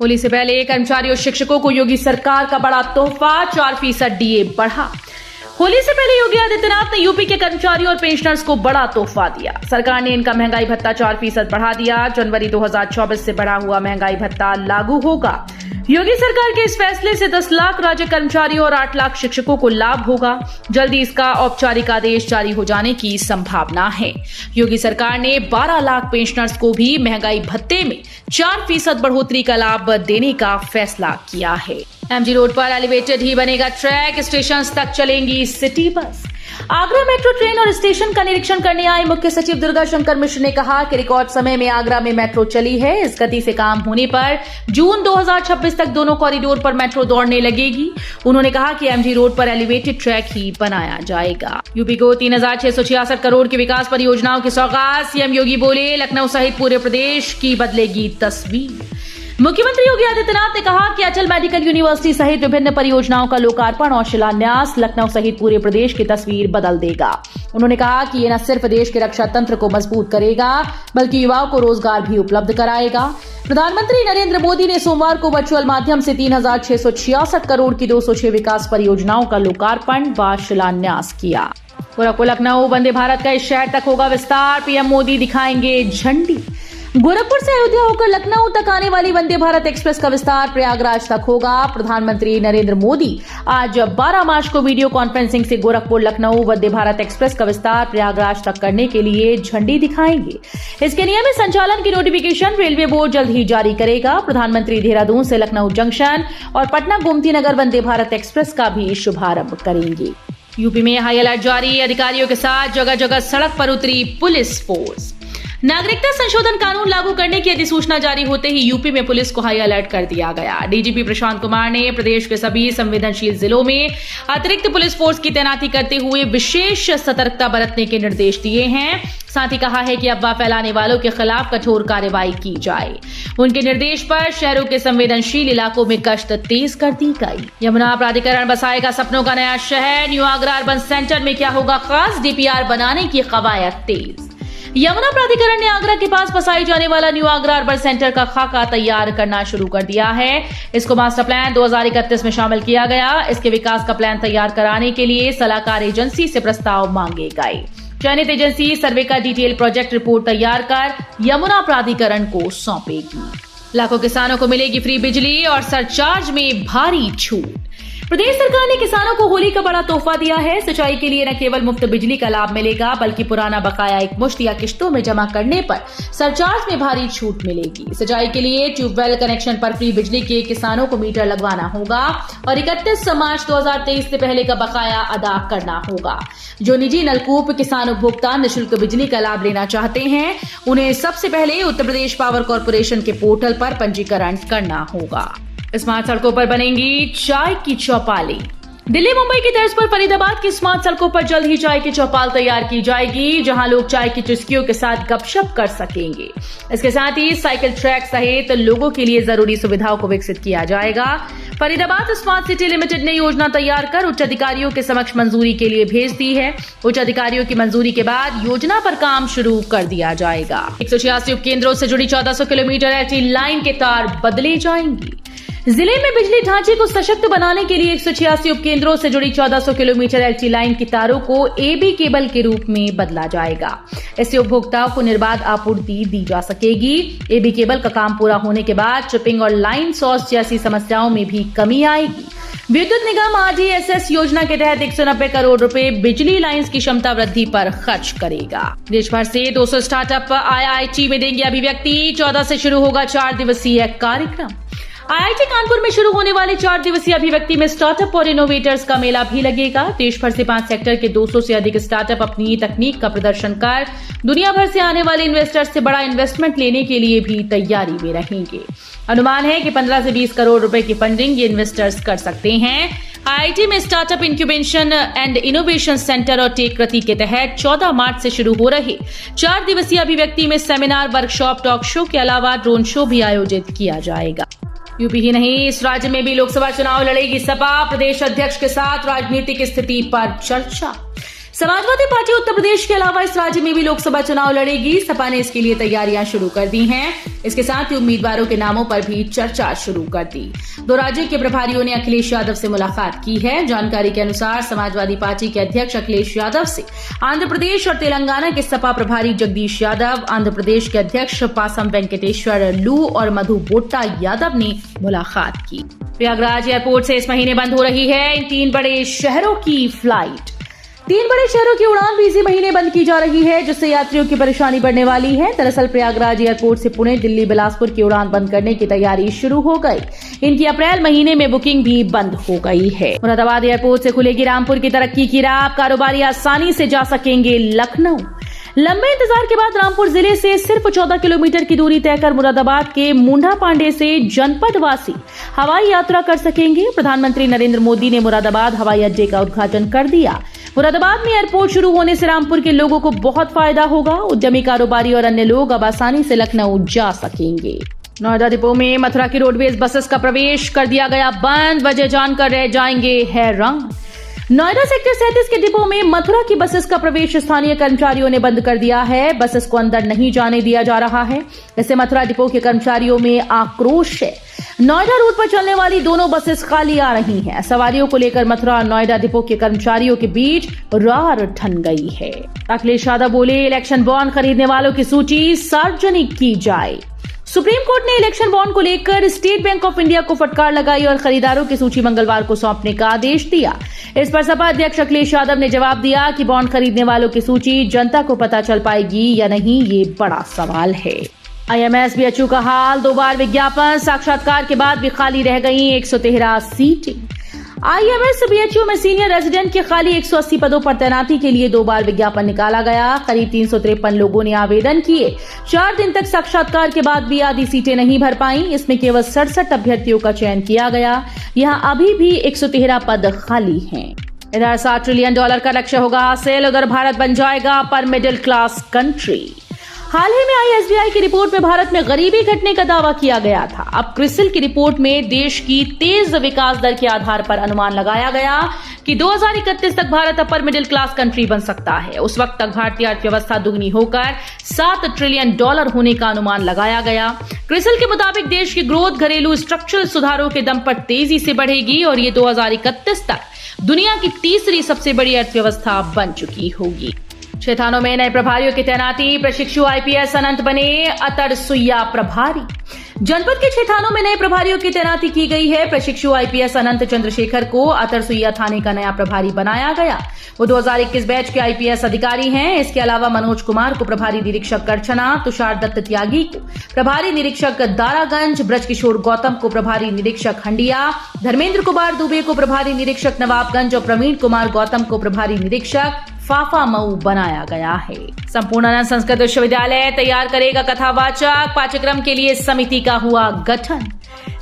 होली से पहले कर्मचारी और शिक्षकों को योगी सरकार का बड़ा तोहफा, 4% डीए बढ़ा। होली से पहले योगी आदित्यनाथ ने यूपी के कर्मचारियों और पेंशनर्स को बड़ा तोहफा दिया। सरकार ने इनका महंगाई भत्ता 4% बढ़ा दिया। जनवरी 2024 से बढ़ा हुआ महंगाई भत्ता लागू होगा। योगी सरकार के इस फैसले से 10 लाख राज्य कर्मचारियों और 8 लाख शिक्षकों को लाभ होगा। जल्दी इसका औपचारिक आदेश जारी हो जाने की संभावना है। योगी सरकार ने 12 लाख पेंशनर्स को भी महंगाई भत्ते में 4% बढ़ोतरी का लाभ देने का फैसला किया है। एमजी रोड पर एलिवेटेड ही बनेगा ट्रैक, स्टेशन तक चलेंगी city bus. Agra metro train और स्टेशन का निरीक्षण करने आए मुख्य सचिव दुर्गा शंकर मिश्र ने कहा कि रिकॉर्ड समय में आगरा में मेट्रो चली है। इस गति से काम होने पर जून 2026 तक दोनों कॉरिडोर पर मेट्रो दौड़ने लगेगी। उन्होंने कहा कि एमजी रोड पर एलिवेटेड ट्रैक ही बनाया जाएगा। यूपी को 3666 करोड़ की विकास परियोजनाओं की सौगात, सीएम योगी बोले लखनऊ सहित पूरे प्रदेश की बदलेगी तस्वीर। मुख्यमंत्री योगी आदित्यनाथ ने कहा कि अटल मेडिकल यूनिवर्सिटी सहित विभिन्न परियोजनाओं का लोकार्पण और शिलान्यास लखनऊ सहित पूरे प्रदेश की तस्वीर बदल देगा। उन्होंने कहा कि ये न सिर्फ देश के रक्षा तंत्र को मजबूत करेगा बल्कि युवाओं को रोजगार भी उपलब्ध कराएगा। प्रधानमंत्री नरेंद्र मोदी ने सोमवार को वर्चुअल माध्यम से 3666 करोड़ की 206 विकास परियोजनाओं का लोकार्पण व शिलान्यास किया। गोरखपुर लखनऊ वंदे भारत का इस शहर तक होगा विस्तार, पीएम मोदी दिखाएंगे झंडी। गोरखपुर से अयोध्या होकर लखनऊ तक आने वाली वंदे भारत एक्सप्रेस का विस्तार प्रयागराज तक होगा। प्रधानमंत्री नरेंद्र मोदी आज 12 मार्च को वीडियो कॉन्फ्रेंसिंग से गोरखपुर लखनऊ वंदे भारत एक्सप्रेस का विस्तार प्रयागराज तक करने के लिए झंडी दिखाएंगे। इसके नियमित संचालन की नोटिफिकेशन रेलवे बोर्ड जल्द ही जारी करेगा। प्रधानमंत्री देहरादून से लखनऊ जंक्शन और पटना गोमती नगर वंदे भारत एक्सप्रेस का भी शुभारंभ करेंगे। यूपी में हाई अलर्ट जारी, अधिकारियों के साथ जगह जगह सड़क पर उतरी पुलिस फोर्स। नागरिकता संशोधन कानून लागू करने की अधिसूचना जारी होते ही यूपी में पुलिस को हाई अलर्ट कर दिया गया। डीजीपी प्रशांत कुमार ने प्रदेश के सभी संवेदनशील जिलों में अतिरिक्त पुलिस फोर्स की तैनाती करते हुए विशेष सतर्कता बरतने के निर्देश दिए हैं। साथ ही कहा है कि अफवाह फैलाने वालों के खिलाफ कठोर कार्रवाई की जाए। उनके निर्देश पर शहरों के संवेदनशील इलाकों में गश्त तेज कर दी गई। यमुना प्राधिकरण बसाएगा सपनों का नया शहर, न्यू आगरा अर्बन सेंटर में क्या होगा खास, डीपीआर बनाने की कवायद तेज। यमुना प्राधिकरण ने आगरा के पास बसाए जाने वाला न्यू आगरा अर्बन सेंटर का खाका तैयार करना शुरू कर दिया है। इसको मास्टर प्लान 2031 में शामिल किया गया। इसके विकास का प्लान तैयार कराने के लिए सलाहकार एजेंसी से प्रस्ताव मांगे गए। चयनित एजेंसी सर्वे का डिटेल प्रोजेक्ट रिपोर्ट तैयार कर यमुना प्राधिकरण को सौंपेगी। लाखों किसानों को मिलेगी फ्री बिजली और सरचार्ज में भारी छूट। प्रदेश सरकार ने किसानों को होली का बड़ा तोहफा दिया है। सिंचाई के लिए न केवल मुफ्त बिजली का लाभ मिलेगा बल्कि पुराना बकाया एक मुश्त या किश्तों में जमा करने पर सरचार्ज में भारी छूट मिलेगी। सिंचाई के लिए ट्यूबवेल कनेक्शन पर फ्री बिजली के किसानों को मीटर लगवाना होगा और 31 मार्च 2023 से पहले का बकाया अदा करना होगा। जो निजी नलकूप किसान उपभोक्ता निःशुल्क बिजली का लाभ लेना चाहते हैं उन्हें सबसे पहले उत्तर प्रदेश पावर कॉर्पोरेशन के पोर्टल पर पंजीकरण करना होगा। स्मार्ट सड़कों पर बनेंगी चाय की चौपालें। दिल्ली मुंबई की तर्ज पर फरीदाबाद की स्मार्ट सड़कों पर जल्द ही चाय की चौपाल तैयार की जाएगी, जहां लोग चाय की चुस्कियों के साथ गपशप कर सकेंगे। इसके साथ ही साइकिल ट्रैक सहित लोगों के लिए जरूरी सुविधाओं को विकसित किया जाएगा। फरीदाबाद स्मार्ट सिटी लिमिटेड ने योजना तैयार कर उच्च अधिकारियों के समक्ष मंजूरी के लिए भेज दी है। उच्च अधिकारियों की मंजूरी के बाद योजना पर काम शुरू कर दिया जाएगा। 186 उपकेंद्रों से जुड़ी 1400 किलोमीटर एलटी लाइन के तार बदले जाएंगी। जिले में बिजली ढांचे को सशक्त बनाने के लिए 186 उपकेंद्रों से जुड़ी 1400 किलोमीटर एलटी लाइन की तारों को एबी केबल के रूप में बदला जाएगा। इससे उपभोक्ताओं को निर्बाध आपूर्ति दी जा सकेगी। एबी केबल का काम पूरा होने के बाद ट्रिपिंग और लाइन सॉस जैसी समस्याओं में भी कमी आएगी। विद्युत निगम आरडीएसएस योजना के तहत 190 करोड़ रुपए बिजली लाइंस की क्षमता वृद्धि पर खर्च करेगा। देश भर से 200 स्टार्टअप आईआईटी में देंगे अभिव्यक्ति। 14 से शुरू होगा 4 दिवसीय कार्यक्रम। आईआईटी कानपुर में शुरू होने वाले 4 दिवसीय अभिव्यक्ति में स्टार्टअप और इनोवेटर्स का मेला भी लगेगा। देश भर से 5 सेक्टर के 200 से अधिक स्टार्टअप अपनी तकनीक का प्रदर्शन कर दुनिया भर से आने वाले इन्वेस्टर्स से बड़ा इन्वेस्टमेंट लेने के लिए भी तैयारी में रहेंगे। अनुमान है कि 15 से 20 करोड़ रुपए की फंडिंग ये इन्वेस्टर्स कर सकते हैं। आईआईटी में startup incubation and innovation centre और टेक प्रति के तहत 14 मार्च से शुरू हो रहे 4 दिवसीय अभिव्यक्ति में सेमिनार, वर्कशॉप, टॉक शो के अलावा ड्रोन शो भी आयोजित किया जाएगा। यूपी ही नहीं, इस राज्य में भी लोकसभा चुनाव लड़ेगी सपा। प्रदेश अध्यक्ष के साथ राजनीतिक स्थिति पर चर्चा। समाजवादी पार्टी उत्तर प्रदेश के अलावा इस राज्य में भी लोकसभा चुनाव लड़ेगी। सपा ने इसके लिए तैयारियां शुरू कर दी हैं। इसके साथ ही उम्मीदवारों के नामों पर भी चर्चा शुरू कर दी। दो राज्यों के प्रभारियों ने अखिलेश यादव से मुलाकात की है। जानकारी के अनुसार समाजवादी पार्टी के अध्यक्ष अखिलेश यादव से आंध्र प्रदेश और तेलंगाना के सपा प्रभारी जगदीश यादव, आंध्र प्रदेश के अध्यक्ष पासम वेंकटेश्वर लू और मधु बोट्टा यादव ने मुलाकात की। प्रयागराज एयरपोर्ट से इस महीने बंद हो रही है इन 3 बड़े शहरों की फ्लाइट। 3 बड़े शहरों की उड़ान भी इसी महीने बंद की जा रही है, जिससे यात्रियों की परेशानी बढ़ने वाली है। दरअसल प्रयागराज एयरपोर्ट से पुणे, दिल्ली, बिलासपुर की उड़ान बंद करने की तैयारी शुरू हो गई। इनकी अप्रैल महीने में बुकिंग भी बंद हो गई है। मुरादाबाद एयरपोर्ट से खुलेगी रामपुर की तरक्की की राह। कारोबारी आसानी से जा सकेंगे लखनऊ। लंबे इंतजार के बाद रामपुर जिले से सिर्फ 14 किलोमीटर की दूरी तय कर मुरादाबाद के मुंडा पांडे से जनपद वासी हवाई यात्रा कर सकेंगे। प्रधानमंत्री नरेंद्र मोदी ने मुरादाबाद हवाई अड्डे का उद्घाटन कर दिया। मुरादाबाद में एयरपोर्ट शुरू होने से रामपुर के लोगों को बहुत फायदा होगा। उद्यमी, कारोबारी और अन्य लोग अब आसानी से लखनऊ जा सकेंगे। नोएडा डिपो में मथुरा की रोडवेज बसेस का प्रवेश कर दिया गया बंद। वजह जानकर रह जाएंगे हैरान। नोएडा सेक्टर 37 के डिपो में मथुरा की बसेस का प्रवेश स्थानीय कर्मचारियों ने बंद कर दिया है। बसेस को अंदर नहीं जाने दिया जा रहा है। इससे मथुरा डिपो के कर्मचारियों में आक्रोश है। नोएडा रूट पर चलने वाली दोनों बसेस खाली आ रही हैं। सवारियों को लेकर मथुरा और नोएडा डिपो के कर्मचारियों के बीच रार ठन गई है। अखिलेश यादव बोले, इलेक्शन बॉन्ड खरीदने वालों की सूची सार्वजनिक की जाए। सुप्रीम कोर्ट ने इलेक्शन बॉन्ड को लेकर स्टेट बैंक ऑफ इंडिया को फटकार लगाई और खरीदारों की सूची मंगलवार को सौंपने का आदेश दिया। इस पर सपा अध्यक्ष अखिलेश यादव ने जवाब दिया कि बॉन्ड खरीदने वालों की सूची जनता को पता चल पाएगी या नहीं, ये बड़ा सवाल है। IMS BHU का हाल, 2 बार विज्ञापन, साक्षात्कार के बाद भी खाली रह गई 113 सीटें। IMS BHU में सीनियर रेजिडेंट के खाली 180 पदों पर तैनाती के लिए 2 बार विज्ञापन निकाला गया। करीब 353 लोगों ने आवेदन किए। 4 दिन तक साक्षात्कार के बाद भी आधी सीटें नहीं भर पाई। इसमें केवल 67 अभ्यर्थियों का चयन किया गया। यहां अभी भी 113 पद खाली हैं। इधर $7 ट्रिलियन का लक्ष्य होगा हासिल। उधर भारत बन जाएगा अपर मिडिल क्लास कंट्री। हाल ही में आई SBI की रिपोर्ट में भारत में गरीबी घटने का दावा किया गया था। अब क्रिसिल की रिपोर्ट में देश की तेज विकास दर के आधार पर अनुमान लगाया गया कि 2031 तक Bharat upper middle class country बन सकता है। उस वक्त तक भारतीय अर्थव्यवस्था दुगनी होकर $7 ट्रिलियन होने का अनुमान लगाया गया। क्रिसिल के मुताबिक देश की ग्रोथ घरेलू स्ट्रक्चरल सुधारों के दम पर तेजी से बढ़ेगी और ये 2031 तक दुनिया की तीसरी सबसे बड़ी अर्थव्यवस्था बन चुकी होगी। 6 थानों में नए प्रभारियों की तैनाती। प्रशिक्षु IPS अनंत बने अतर सुइया प्रभारी। जनपद के 6 थानों में नए प्रभारियों की तैनाती की गई है। प्रशिक्षु IPS अनंत चंद्रशेखर को अतर सुइया थाने का नया प्रभारी बनाया गया। वो 2021 बैच के IPS अधिकारी हैं। इसके अलावा मनोज कुमार को प्रभारी निरीक्षक करछना, तुषार दत्त त्यागी को प्रभारी निरीक्षक दारागंज, ब्रजकिशोर गौतम को प्रभारी निरीक्षक हंडिया, धर्मेंद्र कुमार दुबे को प्रभारी निरीक्षक नवाबगंज और प्रवीण कुमार गौतम को प्रभारी निरीक्षक फाफा मऊ बनाया गया है। संपूर्णानंद संस्कृत विश्वविद्यालय तैयार करेगा कथावाचक। पाठ्यक्रम के लिए समिति का हुआ गठन।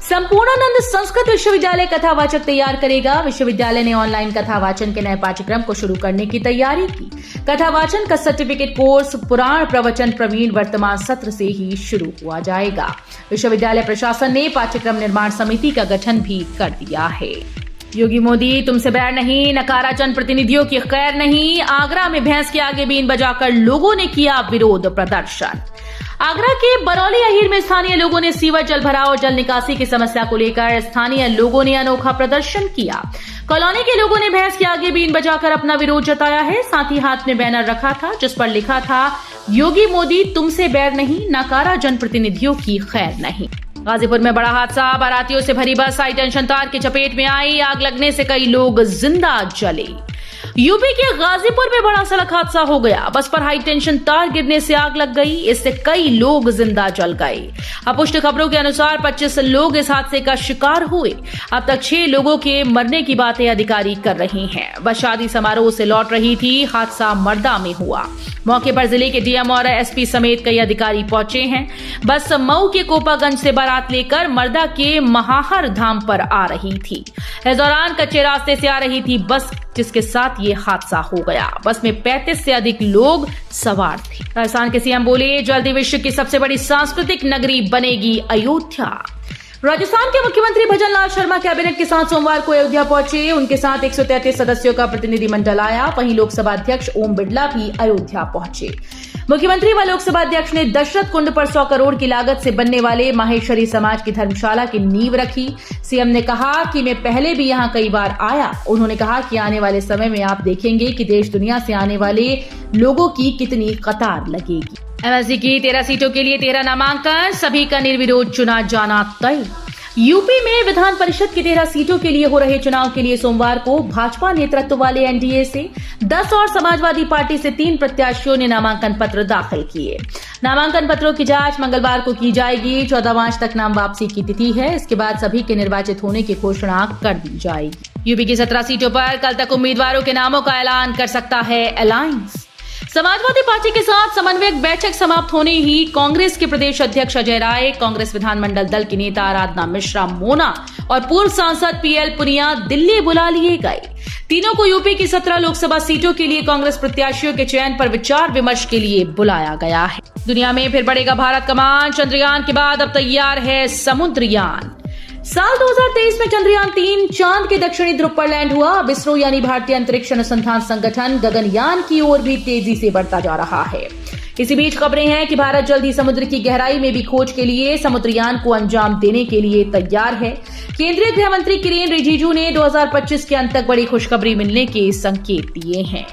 संपूर्णानंद संस्कृत विश्वविद्यालय कथावाचक तैयार करेगा। विश्वविद्यालय ने ऑनलाइन कथावाचन के नए पाठ्यक्रम को शुरू करने की तैयारी की। कथावाचन का सर्टिफिकेट कोर्स पुराण प्रवचन प्रवीण वर्तमान सत्र से ही शुरू हुआ जाएगा। विश्वविद्यालय प्रशासन ने पाठ्यक्रम निर्माण समिति का गठन भी कर दिया है। योगी मोदी तुमसे बैर नहीं, नकारा जनप्रतिनिधियों की खैर नहीं। आगरा में भैंस के आगे बीन बजाकर लोगों ने किया विरोध प्रदर्शन। आगरा के बरौली अहीर में स्थानीय लोगों ने सीवर जल भराव और जल निकासी की समस्या को लेकर स्थानीय लोगों ने अनोखा प्रदर्शन किया। कॉलोनी के लोगों ने भैंस के आगे बीन बजाकर अपना विरोध जताया है। साथ ही हाथ में बैनर रखा था जिस पर लिखा था, योगी मोदी तुमसे बैर नहीं, नकारा जनप्रतिनिधियों की खैर नहीं। गाजीपुर में बड़ा हादसा। बारातियों से भरी बस हाई टेंशन तार की चपेट में आई। आग लगने से कई लोग जिंदा जले। यूपी के गाजीपुर में बड़ा सड़क हादसा हो गया। बस पर हाई टेंशन तार गिरने से आग लग गई। इससे कई लोग जिंदा जल गए। अपुष्ट खबरों के अनुसार 25 लोग इस हादसे का शिकार हुए। अब तक 6 लोगों के मरने की बातें अधिकारी कर रहे हैं। बस शादी समारोह से लौट रही थी। हादसा मर्दा में हुआ। मौके पर जिले के डीएम और एसपी समेत कई अधिकारी पहुंचे हैं। बस मऊ के कोपागंज से बारात लेकर मर्दा के महाहर धाम पर आ रही थी। इस दौरान कच्चे रास्ते से आ रही थी बस, जिसके साथ ये हादसा हो गया। बस में 35 से अधिक लोग सवार थे। राजस्थान के सीएम बोले, जल्द ही विश्व की सबसे बड़ी सांस्कृतिक नगरी बनेगी अयोध्या। राजस्थान के मुख्यमंत्री भजनलाल शर्मा कैबिनेट के साथ सोमवार को अयोध्या पहुंचे। उनके साथ 133 सदस्यों का प्रतिनिधिमंडल आया। वहीं लोकसभा अध्यक्ष ओम बिरला भी अयोध्या पहुंचे। मुख्यमंत्री व लोकसभा अध्यक्ष ने दशरथ कुंड पर 100 करोड़ की लागत से बनने वाले माहेश्वरी समाज की धर्मशाला की नींव रखी। सीएम ने कहा कि मैं पहले भी यहां कई बार आया। उन्होंने कहा कि आने वाले समय में आप देखेंगे कि देश दुनिया से आने वाले लोगों की कितनी कतार लगेगी। एमएसडी की 13 सीटों के लिए 13 नामांकन, सभी का निर्विरोध चुना जाना तय। यूपी में विधान परिषद की 13 सीटों के लिए हो रहे चुनाव के लिए सोमवार को भाजपा नेतृत्व वाले एनडीए से 10 और समाजवादी पार्टी से 3 प्रत्याशियों ने नामांकन पत्र दाखिल किए। नामांकन पत्रों की जांच मंगलवार को की जाएगी। 14 मार्च तक नाम वापसी की तिथि है। इसके बाद सभी के निर्वाचित होने की घोषणा कर दी जाएगी। यूपी की 17 सीटों पर कल तक उम्मीदवारों के नामों का ऐलान कर सकता है अलायंस। समाजवादी पार्टी के साथ समन्वयक बैठक समाप्त होने ही कांग्रेस के प्रदेश अध्यक्ष अजय राय, कांग्रेस विधानमंडल दल की नेता आराधना मिश्रा मोना और पूर्व सांसद पीएल पुनिया दिल्ली बुला लिए गए। तीनों को यूपी की 17 लोकसभा सीटों के लिए कांग्रेस प्रत्याशियों के चयन पर विचार विमर्श के लिए बुलाया गया है। दुनिया में फिर बढ़ेगा भारत का मान। चंद्रयान के बाद अब तैयार है समुद्रयान। साल 2023 में चंद्रयान 3 चांद के दक्षिणी ध्रुव पर लैंड हुआ। अब इसरो यानी भारतीय अंतरिक्ष अनुसंधान संगठन गगनयान की ओर भी तेजी से बढ़ता जा रहा है। इसी बीच खबरें हैं कि भारत जल्द ही समुद्र की गहराई में भी खोज के लिए समुद्रयान को अंजाम देने के लिए तैयार है। केंद्रीय गृह मंत्री किरेन रिजिजू ने 2025 के अंत तक बड़ी खुशखबरी मिलने के संकेत दिए हैं।